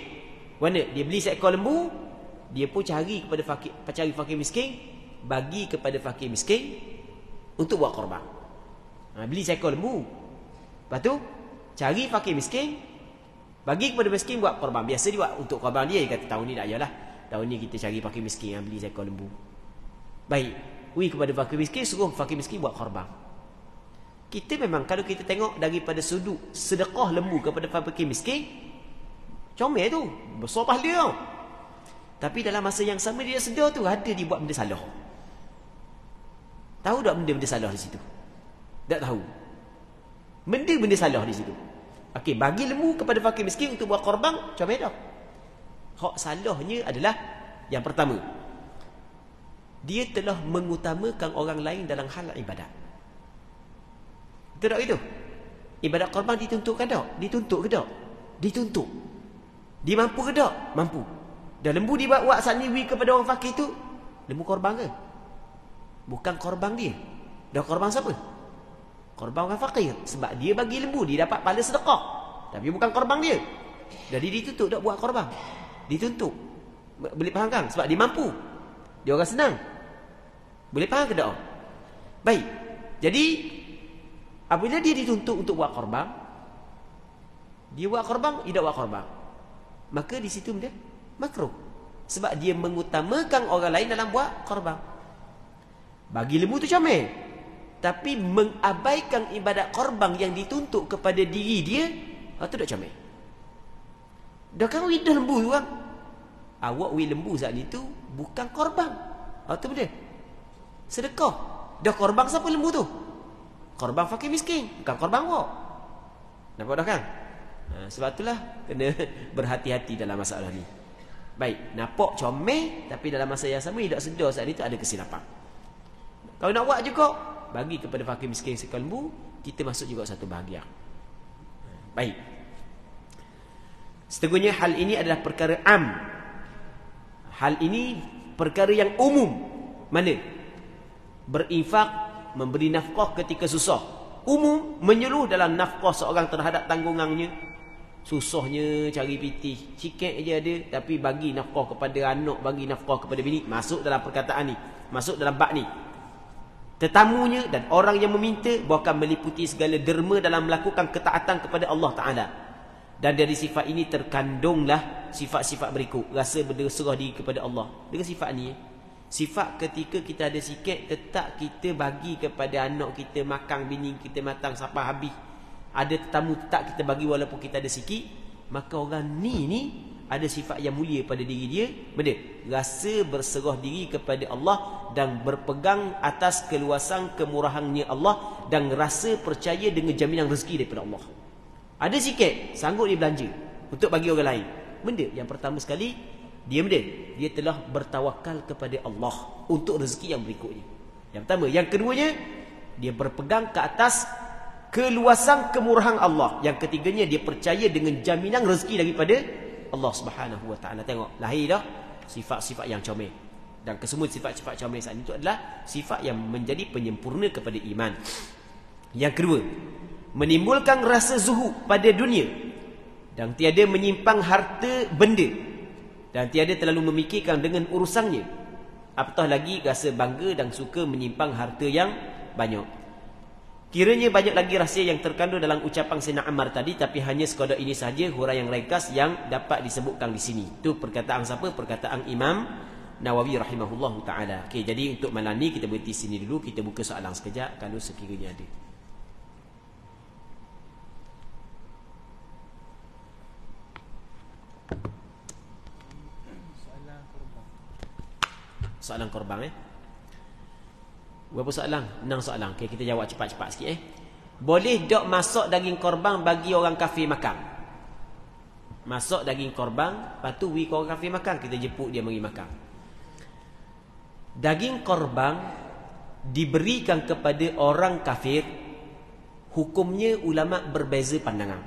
Mana? Dia beli seekor lembu, dia pun cari kepada fakir miskin, bagi kepada fakir miskin untuk buat korban. Beli seekor lembu. Lepas tu cari fakir miskin, bagi kepada miskin buat korban. Biasa dia buat untuk korban dia kata tahun ni tak payahlah. Tahun ni kita cari fakir miskin yang beli seekor lembu. Baik, kepada fakir miskin, suruh fakir miskin buat korban. Kita memang kalau kita tengok daripada sudut sedekah lembu kepada fakir miskin, comel tu, besar pahala tau. Tapi dalam masa yang sama dia sedar tu ada dia buat benda salah. Tahu tak benda salah di situ? Tak tahu. Benda salah di situ. Okey, bagi lembu kepada fakir miskin untuk buat korban, comel dah. Hak salahnya adalah yang pertama, dia telah mengutamakan orang lain dalam hal ibadat. Betul tak itu? Ibadat korban dituntutkan tak? Dituntut ke tak? Dituntut. Dia mampu ke tak? Mampu. Dan lembu dia buat saniwi kepada orang fakir tu, lembu korban ke? Bukan korban dia. Dah korban siapa? Korban orang fakir. Sebab dia bagi lembu, dia dapat pahala sedekah. Tapi bukan korban dia. Jadi dituntut tak buat korban. Dituntut. Boleh faham kan? Sebab dia mampu. Dia orang senang. Boleh faham ke tak? Baik. Jadi apabila dia dituntut untuk buat korban, dia buat korban, dia tak buat korban, maka di situ dia makruh. Sebab dia mengutamakan orang lain dalam buat korban. Bagi lembu tu comel, tapi mengabaikan ibadat korban yang dituntut kepada diri dia, itu tak comel. Dah kan dah lembu tu kan, awak lembu saat itu bukan korban. Itu benda sedekah. Dah korban siapa lembu tu? Korban fakir miskin, bukan korban awak. Nampak dah kan? Sebab itulah kena berhati-hati dalam masalah ni. Baik, nampak comel, tapi dalam masa yang sama tidak sedar saat itu ada kesilapan. Kalau nak buat juga, bagi kepada fakir miskin seekor lembu, kita masuk juga satu bahagian. Baik. Setengahnya hal ini adalah perkara am. Hal ini perkara yang umum. Mana? Berinfak, memberi nafkah ketika susah. Umum, menyeluruh dalam nafkah seorang terhadap tanggungannya. Susahnya cari pitih, sikit je ada, tapi bagi nafkah kepada anak, bagi nafkah kepada bini. Masuk dalam perkataan ni, masuk dalam bab ni. Tetamunya dan orang yang meminta bahkan meliputi segala derma dalam melakukan ketaatan kepada Allah Ta'ala. Dan dari sifat ini terkandunglah sifat-sifat berikut. Rasa berserah diri kepada Allah. Dengan sifat ni, Sifat ketika kita ada sikit, tetap kita bagi kepada anak kita makan, bini kita matang sampai habis. Ada tetamu tetap kita bagi walaupun kita ada sikit. Maka orang ni ada sifat yang mulia pada diri dia. Benda rasa berserah diri kepada Allah dan berpegang atas keluasan kemurahannya Allah, dan rasa percaya dengan jaminan rezeki daripada Allah. Ada sikit sanggup dia belanja untuk bagi orang lain. Benda yang pertama sekali, dia telah bertawakal kepada Allah untuk rezeki yang berikutnya. Yang pertama. Yang keduanya, dia berpegang ke atas keluasan kemurahan Allah. Yang ketiganya, dia percaya dengan jaminan rezeki daripada Allah Subhanahu wa taala. Tengok, lahir dah sifat-sifat yang comel. Dan kesemua sifat-sifat comel saat itu adalah sifat yang menjadi penyempurna kepada iman. Yang kedua, menimbulkan rasa zuhud pada dunia dan tiada menyimpang harta benda, dan tiada terlalu memikirkan dengan urusannya. Apatah lagi rasa bangga dan suka menyimpang harta yang banyak. Kiranya banyak lagi rahsia yang terkandung dalam ucapan Sayyidina Ammar tadi, tapi hanya sekadar ini sahaja huraian yang ringkas yang dapat disebutkan di sini. Itu perkataan siapa? Perkataan Imam Nawawi rahimahullahu taala. Okey, jadi untuk malam ni kita berhenti sini dulu, kita buka soalan sekejap kalau sekiranya ada. Soalan korban Berapa soalan? 6 soalan. Okay, kita jawab cepat-cepat sikit Boleh dok masak daging korban bagi orang kafir makan? Masak daging korban, lepas tu we orang kafir makan, kita jemput dia mari makan. Daging korban diberikan kepada orang kafir, hukumnya ulama berbeza pandangan.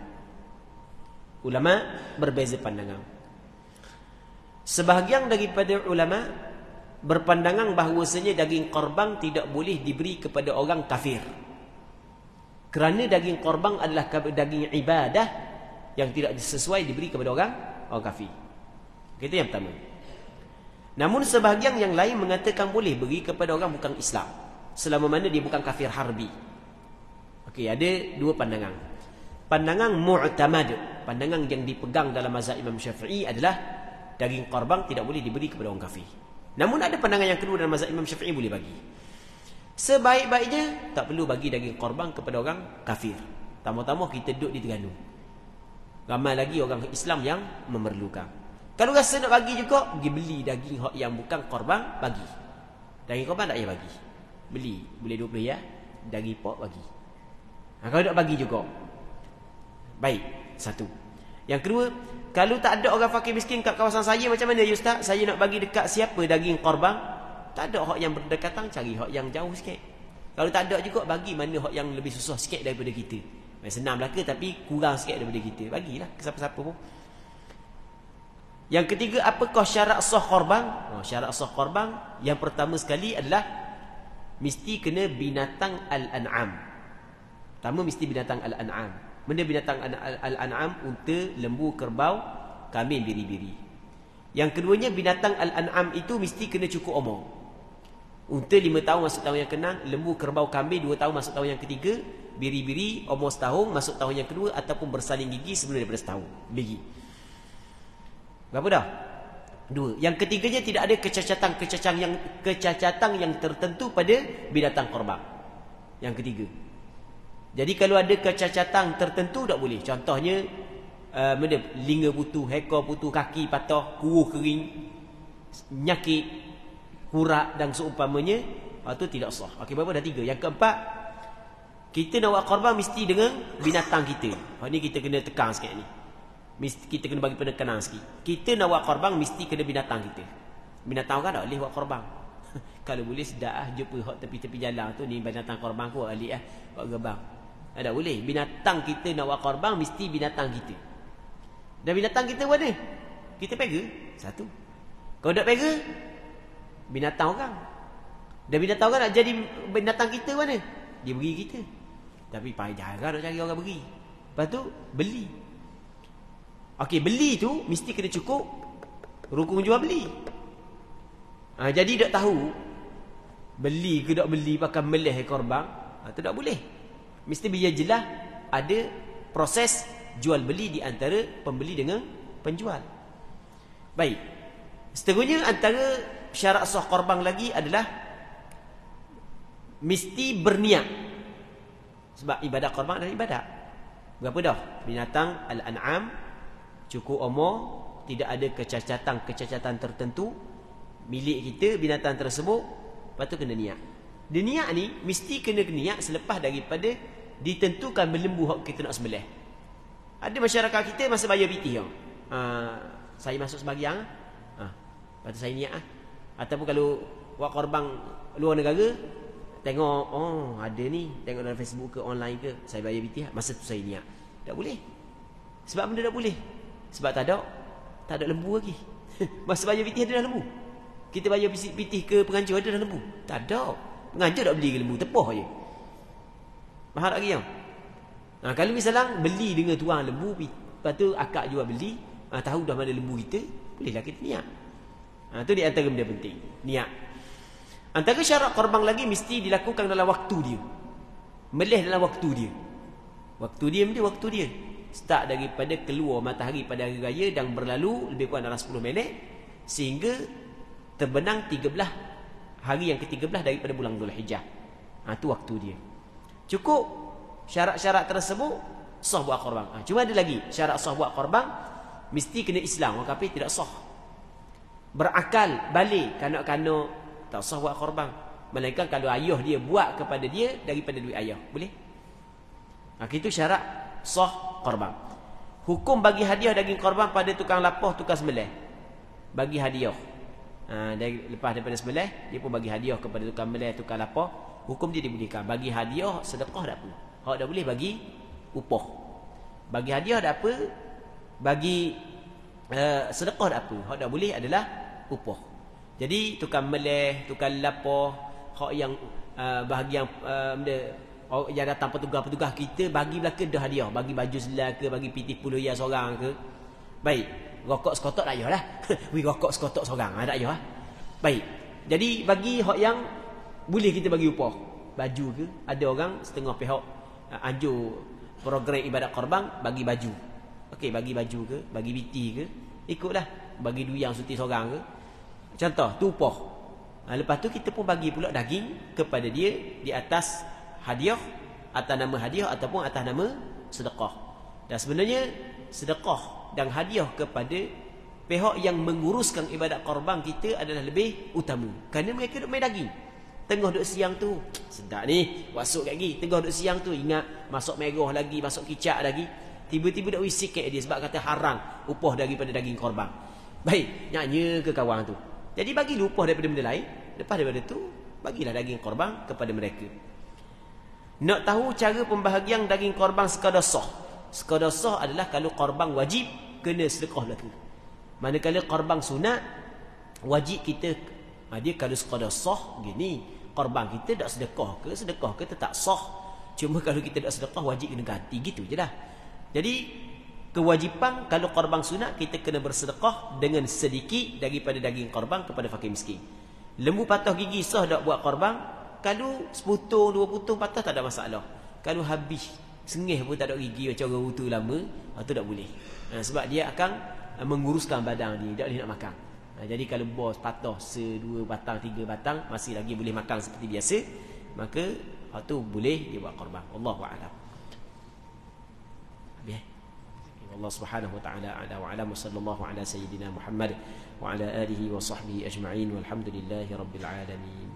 Sebahagian daripada ulama berpandangan bahawasanya daging korban tidak boleh diberi kepada orang kafir, kerana daging korban adalah daging ibadah yang tidak sesuai diberi kepada orang kafir. Itu yang pertama. Namun sebahagian yang lain mengatakan boleh beri kepada orang bukan Islam, selama mana dia bukan kafir harbi. Okey, ada dua pandangan. Pandangan mu'tamad, pandangan yang dipegang dalam mazhab Imam Syafi'i adalah daging korban tidak boleh diberi kepada orang kafir. Namun ada pandangan yang kedua dalam mazhab Imam Syafi'i, boleh bagi. Sebaik-baiknya tak perlu bagi daging korban kepada orang kafir. Tambah-tambah kita duduk di Terengganu, ramai lagi orang Islam yang memerlukan. Kalau rasa nak bagi juga, pergi beli daging yang bukan korban, bagi. Daging korban tak payah bagi, beli boleh 20 ya, daging pork bagi. Kalau nak bagi juga baik. Satu. Yang kedua, kalau tak ada orang fakir miskin kat kawasan saya, macam mana ya Ustaz? Saya nak bagi dekat siapa daging korban? Tak ada hak yang berdekatan, cari hak yang jauh sikit. Kalau tak ada juga, bagi mana hak yang lebih susah sikit daripada kita. Senang belaka tapi kurang sikit daripada kita, bagilah ke siapa-siapa pun. Yang ketiga, apakah syarat sah korban? Syarat sah korban yang pertama sekali adalah mesti kena binatang al-an'am. Pertama mesti binatang al-an'am. Benda binatang al-an'am, unta, lembu, kerbau, kambing, biri-biri. Yang keduanya, binatang al-an'am itu mesti kena cukup umur. Unta 5 tahun masuk tahun yang ke-6, lembu, kerbau, kambing 2 tahun masuk tahun yang ke-3, biri-biri umur setahun masuk tahun yang ke-2, ataupun bersalin gigi sebelum daripada setahun. Bagi. Berapa dah? 2. Yang ketiganya, tidak ada kecacatan yang tertentu pada binatang korban. Yang ketiga. Jadi kalau ada kecacatan tertentu tak boleh. Contohnya linga putus, ekor putus, kaki patah, kuruh kering, nyakit, kurak dan seumpamanya, itu tidak sah. Okey, berapa dah? 3. Yang keempat, kita nak buat korban mesti dengan binatang kita. Ini kita kena tekan sikit ni. Kita kena bagi penekanan sikit. Kita nak buat korban mesti kena binatang kita. Binatang kan tak boleh buat korban. Kalau boleh sedap jumpa hak tepi-tepi jalan tu, ni binatang korban ku alik buat gerbang. Tak boleh. Binatang kita nak buat korban mesti binatang kita. Dan binatang kita mana? Kita pega. Satu. Kalau tak pega, binatang orang. Dan binatang orang nak jadi binatang kita mana? Dia beri kita. Tapi jarang nak cari orang beri. Lepas tu beli. Okey, beli tu mesti kena cukup rukun jual beli. Jadi tak tahu beli ke tak beli pakai melih korban, tu tak boleh. Mesti biar jelas ada proses jual beli di antara pembeli dengan penjual. Baik. Seterusnya, antara syarat sah korban lagi adalah mesti berniat. Sebab ibadat korban adalah ibadat. Berapa dah? Binatang al-an'am cukup umur, tidak ada kecacatan tertentu milik kita binatang tersebut, lepas tu kena niat. Dia niat ni mesti kena niat selepas daripada ditentukan berlembu hak kita nak sembelih. Ada masyarakat kita masa bayar piti saya masuk sebahagian lepas tu saya niat ataupun kalau buat korban luar negara, tengok ada ni, tengok dalam Facebook ke online ke, saya bayar piti, masa tu saya niat. Tak boleh. Sebab benda tak boleh. Sebab tak ada lembu lagi. Masa bayar piti ada dah lembu. Kita bayar piti ke penganjur ada dah lembu. Tak ada. Penganjur tak beli ke lembu, tepoh je. Mahal lagi yang. Kalau misalnya beli dengan tuang lembu, lepas tu akak jual beli, tahu dah mana lembu kita, bolehlah kita niat. Tu di antara benda penting, niat. Antara syarat korban lagi mesti dilakukan dalam waktu dia. Melih dalam waktu dia. Waktu dia mesti waktu dia. Start daripada keluar matahari pada hari raya dan berlalu lebih kurang dalam 10 minit sehingga terbenam 13 hari yang ke-13 daripada bulan Zulhijjah. Tu waktu dia. Cukup syarat-syarat tersebut sah buat korban. Cuma ada lagi syarat sah buat korban, mesti kena Islam. Orang kafir tidak sah. Berakal, balik, kanak-kanak tak sah buat korban. Melainkan kalau ayah dia buat kepada dia daripada duit ayah, boleh? Itu syarat sah korban. Hukum bagi hadiah daging korban pada tukang lapah, tukang sembelih. Bagi hadiah. Lepas daripada sembelih, dia pun bagi hadiah kepada tukang sembelih, tukang lapah. Hukum dia dibolehkan. Bagi hadiah sedekah tak apa. Hak dah boleh bagi upah. Bagi hadiah tak apa. Bagi sedekah tak apa. Hak dah boleh adalah upah. Jadi tukang meleh, tukang lapah, hak yang bahagian yang datang petugas-petugas kita bagi belaka dah hadiah, bagi baju selai ke, bagi piti puluh ya seorang ke. Baik, rokok sekotak tak payahlah. Wi rokok sekotak seorang tak payah. Baik. Jadi bagi hak yang boleh kita bagi upah. Baju ke, ada orang setengah pihak anjur program ibadat korban bagi baju. Okey, bagi baju ke, bagi piti ke, ikutlah. Bagi duit yang suti seorang ke. Contoh, tu upah. Lepas tu kita pun bagi pula daging kepada dia di atas hadiah, atas nama hadiah ataupun atas nama sedekah. Dan sebenarnya sedekah dan hadiah kepada pihak yang menguruskan ibadat korban kita adalah lebih utama. Kerana mereka duk main daging. Tengah duk siang tu, sedap ni, masuk lagi. Tengah duk siang tu, ingat masuk merah lagi, masuk kicap lagi. Tiba-tiba dak wisik kat dia sebab kata haram upah daripada daging korban. Baik, nyanyi ke kawan tu. Jadi bagi upah daripada benda lain. Lepas daripada tu, bagilah daging korban kepada mereka. Nak tahu cara pembahagian daging korban sekadar sah. Sekadar sah adalah kalau korban wajib, kena sedekah lagi. Manakala korban sunat, wajib kita, dia kalau sekadar sah, gini, korban kita tak sedekah ke tetap sah. Cuma kalau kita tak sedekah, wajib kena ganti, gitu je lah. Jadi, kewajipan kalau korban sunat, kita kena bersedekah dengan sedikit daripada daging korban kepada fakir miskin. Lembu patah gigi sah tak buat korban? Kalau seputung, dua putung patah tak ada masalah. Kalau habis, sengih pun tak ada gigi macam orang utuh lama, itu tak boleh. Sebab dia akan menguruskan badan dia, tak boleh nak makan. Jadi kalau bos patah se-2 batang, 3 batang, masih lagi boleh makan seperti biasa, maka itu boleh dia buat korban. Wallahu a'lam. Habis. Allah Subhanahu wa taala a'la wa a'lam, sallallahu ala sayyidina Muhammad wa ala alihi wa sahbihi ajma'in walhamdulillahi rabbil alamin.